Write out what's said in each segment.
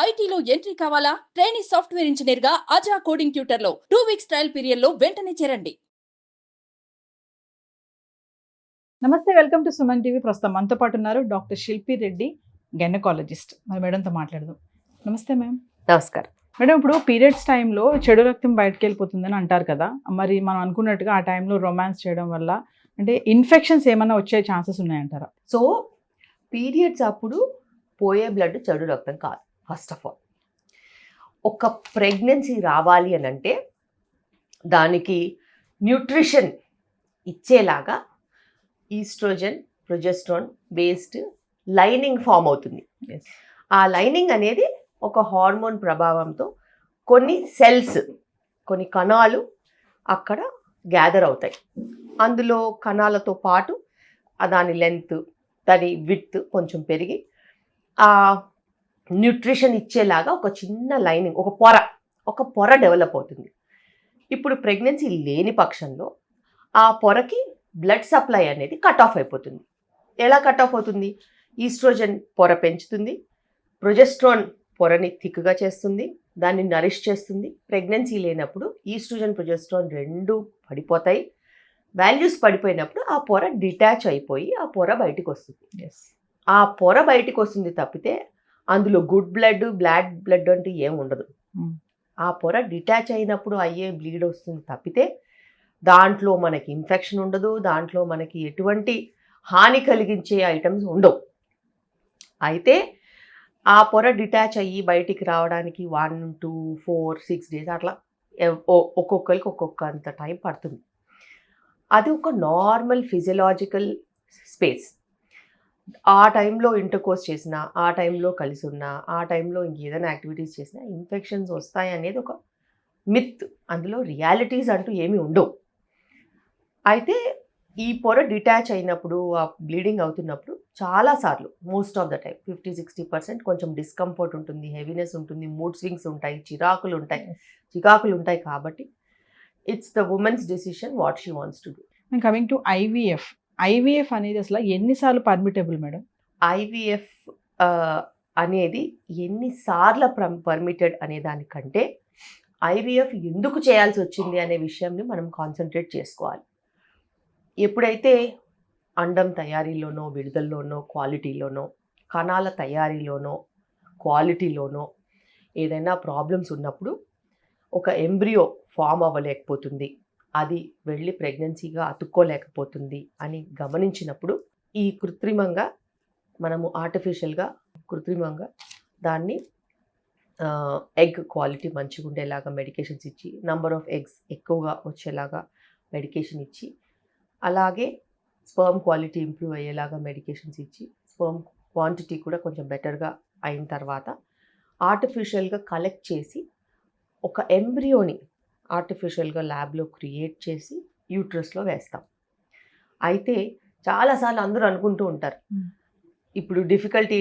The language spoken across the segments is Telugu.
ఐటీలో ఎంట్రీ కావాలా? ట్రైనీ సాఫ్ట్వేర్ ఇంజనీర్ గా అజా కోడింగ్ ట్యూటర్ లో 2 వీక్స్ ట్రయల్ పీరియడ్ లో వెంటనే చేరండి. నమస్తే, వెల్కమ్ టు సుమన్ టీవీ. ప్రస్తుతం మనతో పాటు ఉన్నారు డాక్టర్ శిల్పి రెడ్డి, గైనకాలజిస్ట్. మరి మేడంతో మాట్లాడదాం. నమస్తే మ్యామ్. నమస్కారం మేడం, ఇప్పుడు పీరియడ్స్ టైంలో చెడు రక్తం బయటకు వెళ్ళిపోతుందని అంటారు కదా, మరి మనం అనుకున్నట్టుగా ఆ టైంలో రొమాన్స్ చేయడం వల్ల అంటే ఇన్ఫెక్షన్స్ ఏమైనా వచ్చే ఛాన్సెస్ ఉన్నాయంటారా? సో పీరియడ్స్ అప్పుడు పోయే బ్లడ్ చెడు రక్తం కాదు. ఫస్ట్ ఆఫ్ ఆల్ ఒక ప్రెగ్నెన్సీ రావాలి అని అంటే దానికి న్యూట్రిషన్ ఇచ్చేలాగా estrogen, progesterone based lining form అవుతుంది. ఆ లైనింగ్ అనేది ఒక హార్మోన్ ప్రభావంతో కొన్ని సెల్స్, కొన్ని కణాలు అక్కడ గ్యాదర్ అవుతాయి. అందులో కణాలతో పాటు దాని లెంత్, దాని విడ్త్ కొంచెం పెరిగి ఆ న్యూట్రిషన్ ఇచ్చేలాగా ఒక చిన్న లైనింగ్, ఒక పొర డెవలప్ అవుతుంది. ఇప్పుడు ప్రెగ్నెన్సీ లేని పక్షంలో ఆ పొరకి బ్లడ్ సప్లై అనేది కట్ ఆఫ్ అయిపోతుంది. ఎలా కట్ ఆఫ్ అవుతుంది? ఈస్ట్రోజన్ పొర పెంచుతుంది, ప్రొజెస్ట్రాన్ పొరని థిక్గా చేస్తుంది, దాన్ని నరిష్ చేస్తుంది. ప్రెగ్నెన్సీ లేనప్పుడు ఈస్ట్రోజన్, ప్రొజెస్ట్రాన్ రెండు పడిపోతాయి. వాల్యూస్ పడిపోయినప్పుడు ఆ పొర డిటాచ్ అయిపోయి ఆ పొర బయటికి వస్తుంది. ఆ పొర బయటికి వస్తుంది తప్పితే అందులో గుడ్ బ్లడ్, బ్యాడ్ బ్లడ్ అంటూ ఏం ఉండదు. ఆ పొర డిటాచ్ అయినప్పుడు అయ్యే బ్లీడ్ వస్తుంది తప్పితే దాంట్లో మనకి ఇన్ఫెక్షన్ ఉండదు, దాంట్లో మనకి ఎటువంటి హాని కలిగించే ఐటమ్స్ ఉండవు. అయితే ఆ పొర డిటాచ్ అయ్యి బయటికి రావడానికి 1, 2, 4, 6 డేస్ అట్లా ఒక్కొక్కరికి ఒక్కొక్కంత టైం పడుతుంది. అది ఒక నార్మల్ ఫిజియలాజికల్ స్పేస్. ఆ టైంలో ఇంటర్కోర్స్ చేసినా, ఆ టైంలో కలిసి ఉన్నా, ఆ టైంలో ఇంకేదైనా యాక్టివిటీస్ చేసినా ఇన్ఫెక్షన్స్ వస్తాయి అనేది ఒక మిత్. అందులో రియాలిటీస్ అంటూ ఏమీ ఉండవు. అయితే ఈ పొర డిటాచ్ అయినప్పుడు, ఆ బ్లీడింగ్ అవుతున్నప్పుడు చాలాసార్లు, మోస్ట్ ఆఫ్ ద టైం 50-60% కొంచెం డిస్కంఫర్ట్ ఉంటుంది, హెవీనెస్ ఉంటుంది, మూడ్ స్వింగ్స్ ఉంటాయి, చికాకులు ఉంటాయి. కాబట్టి it's the women's decision what she wants to do. Coming to IVF అనేది అసలు ఎన్నిసార్లు పర్మిటబుల్ మేడం? ఐవీఎఫ్ అనేది ఎన్నిసార్లు పర్మిటెడ్ అనే దానికంటే ఐవీఎఫ్ ఎందుకు చేయాల్సి వచ్చింది అనే విషయంని మనం కాన్సన్ట్రేట్ చేసుకోవాలి. ఎప్పుడైతే అండం తయారీలోనో, విడుదలలోనో, క్వాలిటీలోనో, కణాల తయారీలోనో, క్వాలిటీలోనో ఏదైనా ప్రాబ్లమ్స్ ఉన్నప్పుడు ఒక ఎంబ్రియో ఫామ్ అవ్వలేకపోతుంది, అది వెళ్ళి ప్రెగ్నెన్సీగా అతుక్కోలేకపోతుంది అని గమనించినప్పుడు ఈ మనము ఆర్టిఫిషియల్గా కృత్రిమంగా దాన్ని ఎగ్ క్వాలిటీ మంచిగా ఉండేలాగా మెడికేషన్స్ ఇచ్చి, నంబర్ ఆఫ్ ఎగ్స్ ఎక్కువగా వచ్చేలాగా మెడికేషన్ ఇచ్చి, అలాగే స్పర్మ్ క్వాలిటీ ఇంప్రూవ్ అయ్యేలాగా మెడికేషన్స్ ఇచ్చి, స్పర్మ్ క్వాంటిటీ కూడా కొంచెం బెటర్గా అయిన తర్వాత ఆర్టిఫిషియల్గా కలెక్ట్ చేసి ఒక ఎంబ్రియోని ఆర్టిఫిషియల్గా ల్యాబ్లో క్రియేట్ చేసి యూట్రస్లో వేస్తాం. అయితే చాలాసార్లు అందరూ అనుకుంటూ ఉంటారు, ఇప్పుడు డిఫికల్టీ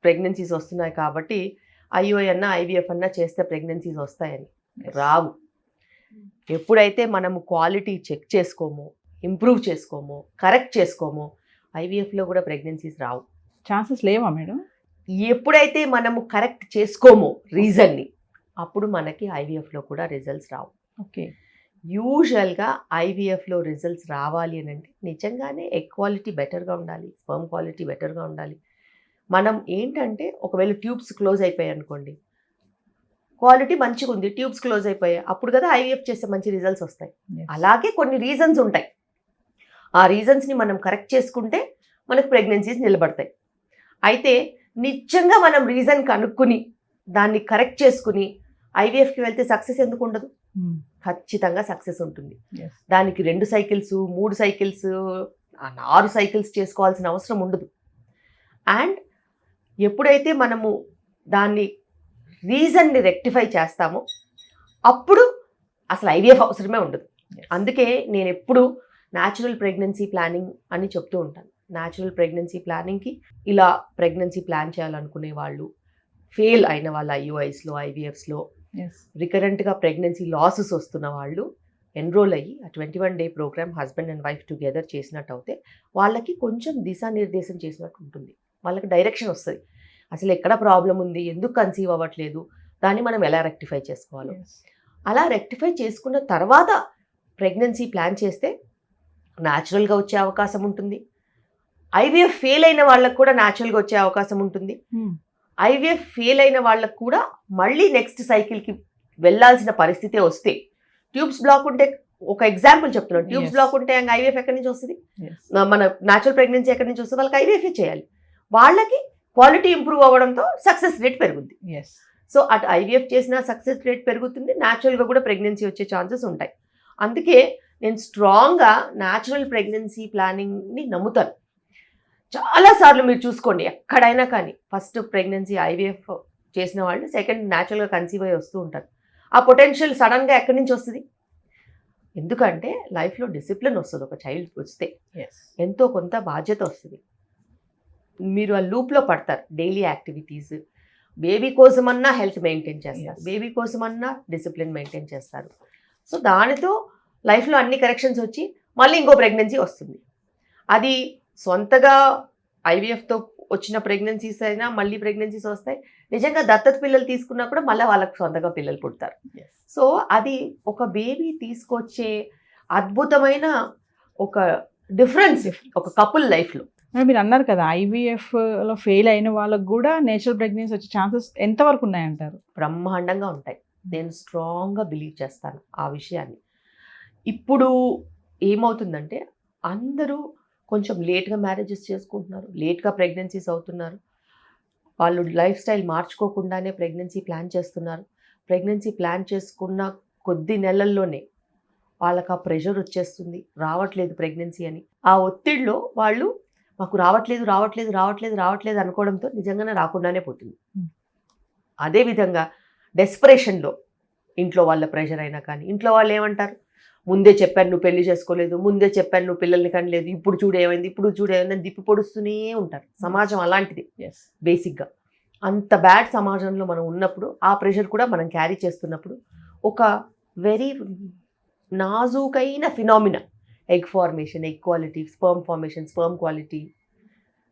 ప్రెగ్నెన్సీస్ వస్తున్నాయి కాబట్టి ఐవీఎఫ్ అన్నా చేస్తే ప్రెగ్నెన్సీస్ వస్తాయని. రావు. ఎప్పుడైతే మనము క్వాలిటీ చెక్ చేసుకోమో, ఇంప్రూవ్ చేసుకోమో, కరెక్ట్ చేసుకోమో, ఐవీఎఫ్లో కూడా ప్రెగ్నెన్సీస్ రావు. ఛాన్సెస్ లేవా మేడం? ఎప్పుడైతే మనము కరెక్ట్ చేసుకోమో రీజన్ని, అప్పుడు మనకి ఐవీఎఫ్లో కూడా రిజల్ట్స్ రావు. ఓకే. యూజువల్గా ఐవీఎఫ్లో రిజల్ట్స్ రావాలి అని అంటే నిజంగానే ఎగ్ క్వాలిటీ బెటర్గా ఉండాలి, స్పర్మ్ క్వాలిటీ బెటర్గా ఉండాలి. మనం ఏంటంటే ఒకవేళ ట్యూబ్స్ క్లోజ్ అయిపోయాయి అనుకోండి, క్వాలిటీ మంచిగా ఉంది, ట్యూబ్స్ క్లోజ్ అయిపోయాయి, అప్పుడు కదా ఐవీఎఫ్ చేస్తే మంచి రిజల్ట్స్ వస్తాయి. అలాగే కొన్ని రీజన్స్ ఉంటాయి. ఆ రీజన్స్ని మనం కరెక్ట్ చేసుకుంటే మనకు ప్రెగ్నెన్సీస్ నిలబడతాయి. అయితే నిజంగా మనం రీజన్ కనుక్కుని దాన్ని కరెక్ట్ చేసుకుని ఐవీఎఫ్కి వెళ్తే సక్సెస్ ఎందుకు ఉండదు? ఖచ్చితంగా సక్సెస్ ఉంటుంది. దానికి 2 సైకిల్స్, 3 సైకిల్స్, 6 సైకిల్స్ చేసుకోవాల్సిన అవసరం ఉండదు. అండ్ ఎప్పుడైతే మనము దాన్ని రీజన్ని రెక్టిఫై చేస్తామో అప్పుడు అసలు ఐవీఎఫ్ అవసరమే ఉండదు. అందుకే నేను ఎప్పుడు న్యాచురల్ ప్రెగ్నెన్సీ ప్లానింగ్ అని చెప్తూ ఉంటాను. న్యాచురల్ ప్రెగ్నెన్సీ ప్లానింగ్కి ఇలా ప్రెగ్నెన్సీ ప్లాన్ చేయాలనుకునే వాళ్ళు, ఫెయిల్ అయిన వాళ్ళ ఐయుఐస్లో, ఐవీఎఫ్స్లో, రికరెంట్గా ప్రెగ్నెన్సీ లాసెస్ వస్తున్న వాళ్ళు ఎన్రోల్ అయ్యి ఆ 21 day programme husband and wife together చేసినట్టు అయితే వాళ్ళకి కొంచెం దిశానిర్దేశం చేసినట్టు ఉంటుంది. వాళ్ళకి డైరెక్షన్ వస్తుంది. అసలు ఎక్కడ ప్రాబ్లం ఉంది, ఎందుకు కన్సీవ్ అవ్వట్లేదు, దాన్ని మనం ఎలా రెక్టిఫై చేసుకోవాలి. అలా రెక్టిఫై చేసుకున్న తర్వాత ప్రెగ్నెన్సీ ప్లాన్ చేస్తే న్యాచురల్గా వచ్చే అవకాశం ఉంటుంది. ఐవీఎఫ్ ఫెయిల్ అయిన వాళ్ళకు కూడా న్యాచురల్గా వచ్చే అవకాశం ఉంటుంది. ఐవీఎఫ్ ఫెయిల్ అయిన వాళ్ళకు కూడా మళ్ళీ నెక్స్ట్ సైకిల్కి వెళ్ళాల్సిన పరిస్థితే వస్తే, ట్యూబ్స్ బ్లాక్ ఉంటే, ఒక ఎగ్జాంపుల్ చెప్తున్నాను, ట్యూబ్స్ బ్లాక్ ఉంటే ఐవీఎఫ్ ఎక్కడి నుంచి వస్తుంది, మన న్యాచురల్ ప్రెగ్నెన్సీ ఎక్కడి నుంచి వస్తుంది, వాళ్ళకి ఐవీఎఫ్ చేయాలి. వాళ్ళకి క్వాలిటీ ఇంప్రూవ్ అవ్వడంతో సక్సెస్ రేట్ పెరుగుద్ది. సో అటు ఐవీఎఫ్ చేసిన సక్సెస్ రేట్ పెరుగుతుంది, న్యాచురల్గా కూడా ప్రెగ్నెన్సీ వచ్చే ఛాన్సెస్ ఉంటాయి. అందుకే నేను స్ట్రాంగ్గా న్యాచురల్ ప్రెగ్నెన్సీ ప్లానింగ్ని నమ్ముతాను. చాలాసార్లు మీరు చూసుకోండి, ఎక్కడైనా కానీ ఫస్ట్ ప్రెగ్నెన్సీ ఐవీఎఫ్ చేసిన వాళ్ళు సెకండ్ న్యాచురల్గా కన్సీవ్ అయ్యి వస్తూ ఉంటారు. ఆ పొటెన్షియల్ సడన్గా ఎక్కడి నుంచి వస్తుంది? ఎందుకంటే లైఫ్లో డిసిప్లిన్ వస్తుంది. ఒక చైల్డ్ వస్తే ఎంతో కొంత బాధ్యత వస్తుంది. మీరు ఆ లూప్లో పడతారు. డైలీ యాక్టివిటీస్, బేబీ కోసమన్నా హెల్త్ మెయింటైన్ చేస్తారు, బేబీ కోసమన్నా డిసిప్లిన్ మెయింటైన్ చేస్తారు. సో దానితో లైఫ్లో అన్ని కరెక్షన్స్ వచ్చి మళ్ళీ ఇంకో ప్రెగ్నెన్సీ వస్తుంది. అది సొంతగా ఐవీఎఫ్తో వచ్చిన ప్రెగ్నెన్సీస్ అయినా మళ్ళీ ప్రెగ్నెన్సీస్ వస్తాయి. నిజంగా దత్తత పిల్లలు తీసుకున్నా కూడా మళ్ళీ వాళ్ళకి సొంతగా పిల్లలు పుడతారు. సో అది ఒక బేబీ తీసుకొచ్చే అద్భుతమైన ఒక డిఫరెన్స్ ఒక కపుల్ లైఫ్లో. మీరు అన్నారు కదా ఐవీఎఫ్లో ఫెయిల్ అయిన వాళ్ళకు కూడా నేచురల్ ప్రెగ్నెన్సీ వచ్చే ఛాన్సెస్ ఎంతవరకు ఉన్నాయంటారు? బ్రహ్మాండంగా ఉంటాయి. నేను స్ట్రాంగ్గా బిలీవ్ చేస్తాను ఆ విషయాన్ని. ఇప్పుడు ఏమవుతుందంటే అందరూ కొంచెం లేట్గా మ్యారేజెస్ చేసుకుంటున్నారు, లేట్గా ప్రెగ్నెన్సీస్ అవుతున్నారు. వాళ్ళు లైఫ్ స్టైల్ మార్చుకోకుండానే ప్రెగ్నెన్సీ ప్లాన్ చేస్తున్నారు. ప్రెగ్నెన్సీ ప్లాన్ చేసుకున్న కొద్ది నెలల్లోనే వాళ్ళకి ఆ ప్రెషర్ వచ్చేస్తుంది, రావట్లేదు ప్రెగ్నెన్సీ అని. ఆ ఒత్తిడిలో వాళ్ళు మాకు రావట్లేదు రావట్లేదు రావట్లేదు రావట్లేదు అనుకోవడంతో నిజంగానే రాకుండానే పోతుంది. అదేవిధంగా డెస్పరేషన్లో ఇంట్లో వాళ్ళ ప్రెషర్ అయినా కానీ, ఇంట్లో వాళ్ళు ఏమంటారు, ముందే చెప్పాను నువ్వు పెళ్లి చేసుకోలేదు, ముందే చెప్పాను నువ్వు పిల్లల్ని కనలేదు, ఇప్పుడు చూడేమైంది, ఇప్పుడు చూడేమైంది అని దిప్పి పొడుస్తూనే ఉంటారు. సమాజం అలాంటిది బేసిక్గా. అంత బ్యాడ్ సమాజంలో మనం ఉన్నప్పుడు ఆ ప్రెషర్ కూడా మనం క్యారీ చేస్తున్నప్పుడు ఒక వెరీ నాజూకైన phenomena, egg formation, egg quality, sperm formation, sperm quality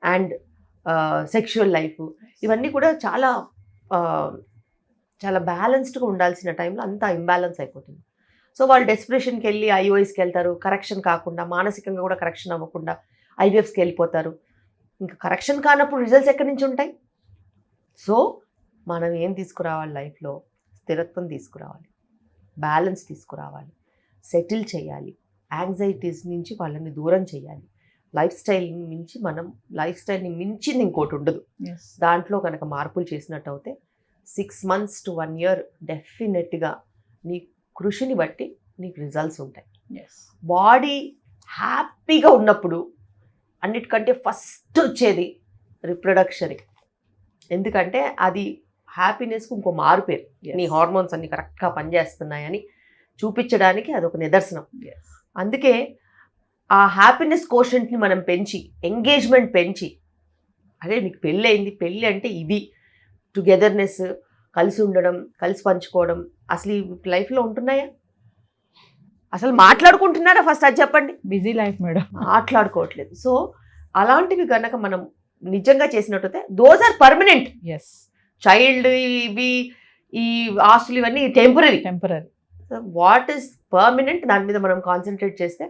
and sexual life, ఇవన్నీ కూడా చాలా చాలా బ్యాలెన్స్డ్గా ఉండాల్సిన టైంలో అంతా ఇంబ్యాలెన్స్ అయిపోతుంది. సో వాళ్ళు డెస్పరేషన్కి వెళ్ళి ఐఓఐస్కి వెళ్తారు, కరెక్షన్ కాకుండా, మానసికంగా కూడా కరెక్షన్ అవ్వకుండా ఐవీఎఫ్స్కి వెళ్ళిపోతారు. ఇంకా కరెక్షన్ కానప్పుడు రిజల్ట్స్ ఎక్కడి నుంచి ఉంటాయి? సో మనం ఏం తీసుకురావాలి లైఫ్లో? స్థిరత్వం తీసుకురావాలి, బ్యాలెన్స్ తీసుకురావాలి, సెటిల్ చేయాలి, యాంగ్జైటీస్ నుంచి వాళ్ళని దూరం చేయాలి. లైఫ్ స్టైల్ని మించింది ఇంకోటి ఉండదు. దాంట్లో కనుక మార్పులు చేసినట్టు అయితే 6 months to 1 year డెఫినెట్గా నీ కృషిని బట్టి నీకు రిజల్ట్స్ ఉంటాయి. బాడీ హ్యాపీగా ఉన్నప్పుడు అన్నిటికంటే ఫస్ట్ వచ్చేది రిప్రొడక్షన్. ఎందుకంటే అది హ్యాపీనెస్కి ఇంకో మారు పేరు. నీ హార్మోన్స్ అన్ని కరెక్ట్గా పనిచేస్తున్నాయని చూపించడానికి అదొక నిదర్శనం. అందుకే ఆ హ్యాపీనెస్ కోషెంట్ని మనం పెంచి, ఎంగేజ్మెంట్ పెంచి, అదే నీకు పెళ్ళి అయింది, పెళ్ళి అంటే ఇది టుగెదర్నెస్, కలిసి ఉండడం, కలిసి పంచుకోవడం, అసలు ఈ లైఫ్లో ఉంటున్నాయా? అసలు మాట్లాడుకుంటున్నారా? ఫస్ట్ అది చెప్పండి. బిజీ లైఫ్ మేడం, మాట్లాడుకోవట్లేదు. సో అలాంటివి కనుక మనం నిజంగా చేసినట్టయితే దోస్ ఆర్ పర్మనెంట్. చైల్డ్ ఇవి ఈ ఆస్తులు ఇవన్నీ టెంపరీ. వాట్ ఈస్ పర్మనెంట్, దాని మీద మనం కాన్సన్ట్రేట్ చేస్తే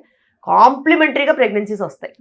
కాంప్లిమెంటరీగా ప్రెగ్నెన్సీస్ వస్తాయి.